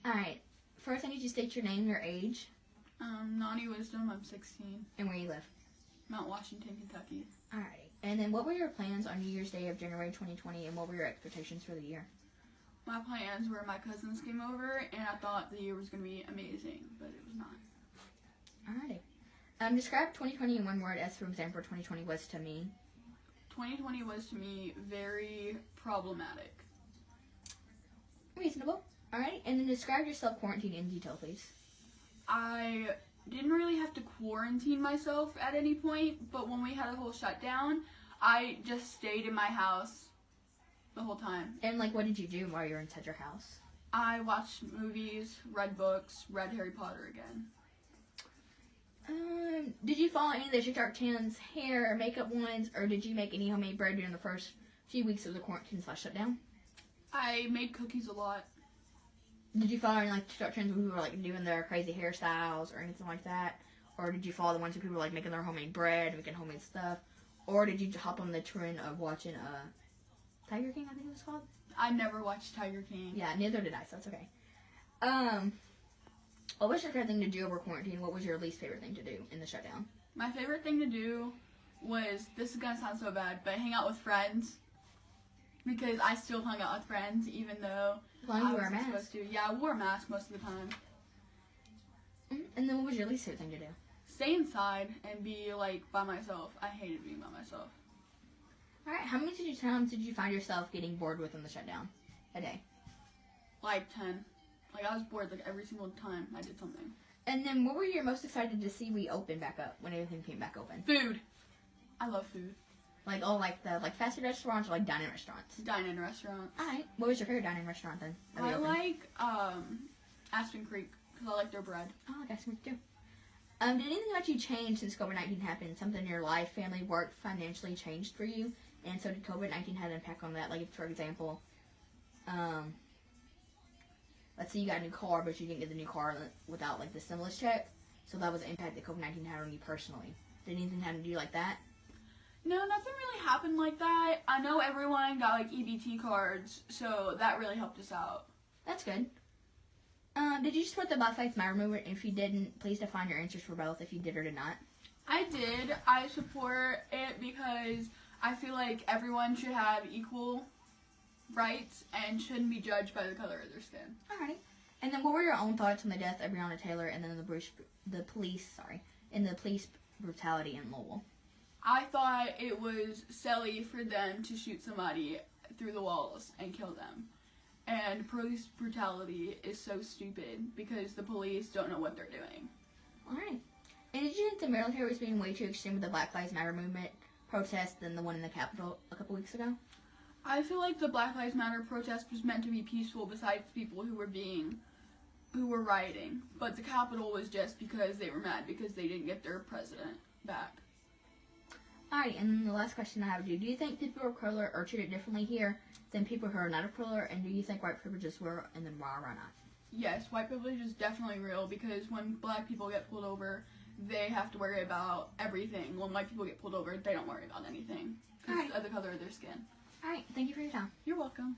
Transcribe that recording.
Alright. First, I need you to state your name and your age. Nani Wisdom, I'm 16. And where you live. Mount Washington, Kentucky. Alright. And then what were your plans on New Year's Day of January 2020, and what were your expectations for the year? My plans were my cousins came over, and I thought the year was going to be amazing, but it was not. Alrighty. Describe 2020 in one word, as for example, 2020 was to me. 2020 was to me very problematic. Reasonable. Alright. And then describe your self-quarantine in detail, please. I didn't really have to quarantine myself at any point, but when we had a whole shutdown, I just stayed in my house the whole time. And, like, what did you do while you were inside your house? I watched movies, read books, read Harry Potter again. Did you follow any of the TikTok trends, hair or makeup ones, or did you make any homemade bread during the first few weeks of the quarantine/shutdown? I made cookies a lot. Did you follow any, like, TikTok trends where people were, like, doing their crazy hairstyles or anything like that? Or did you follow the ones where people were, like, making their homemade bread, making homemade stuff? Or did you hop on the trend of watching, Tiger King, I think it was called? I never watched Tiger King. Yeah, neither did I, so that's okay. What was your favorite thing to do over quarantine? What was your least favorite thing to do in the shutdown? My favorite thing to do was, this is going to sound so bad, but hang out with friends. Because I still hung out with friends, even though As long as I you wear a wasn't mask. supposed to. Yeah, I wore a mask most of the time. And then what was your least favorite thing to do? Stay inside and be, like, by myself. I hated being by myself. Alright, how many times did you find yourself getting bored within the shutdown a day? Like 10. Like, I was bored, like, every single time I did something. And then what were you most excited to see reopen back up when everything came back open? Food. I love food. Like, oh, like the fast food restaurants or like dine-in restaurants? Dine-in restaurants. Alright, what was your favorite dine-in restaurant then? I like, Aspen Creek, because I like their bread. Oh, I guess me too. Did anything about you change since COVID-19 happened? Something in your life, family, work, financially changed for you? And so did COVID-19 have an impact on that? Like, if, for example, let's say you got a new car, but you didn't get the new car without, like, the stimulus check. So that was the impact that COVID-19 had on you personally. Did anything happen to you like that? No, nothing really happened like that. I know everyone got, like, EBT cards, so that really helped us out. That's good. Did you support the Black Lives Matter movement? If you didn't, please define your answers for both, if you did or did not. I did. I support it because I feel like everyone should have equal rights and shouldn't be judged by the color of their skin. Alright. And then what were your own thoughts on the death of Breonna Taylor and then the police brutality in Louisville? I thought it was silly for them to shoot somebody through the walls and kill them. And police brutality is so stupid because the police don't know what they're doing. Alright. And did you think the military was being way too extreme with the Black Lives Matter movement protest than the one in the Capitol a couple weeks ago? I feel like the Black Lives Matter protest was meant to be peaceful besides people who were rioting. But the Capitol was just because they were mad because they didn't get their president back. Alright, and then the last question I have to do you think people of color are treated differently here than people who are not of color, and do you think white privilege is real, and then why or why not? Yes, white privilege is definitely real because when black people get pulled over, they have to worry about everything. When white people get pulled over, they don't worry about anything because of the color of their skin. Alright, thank you for your time. You're welcome.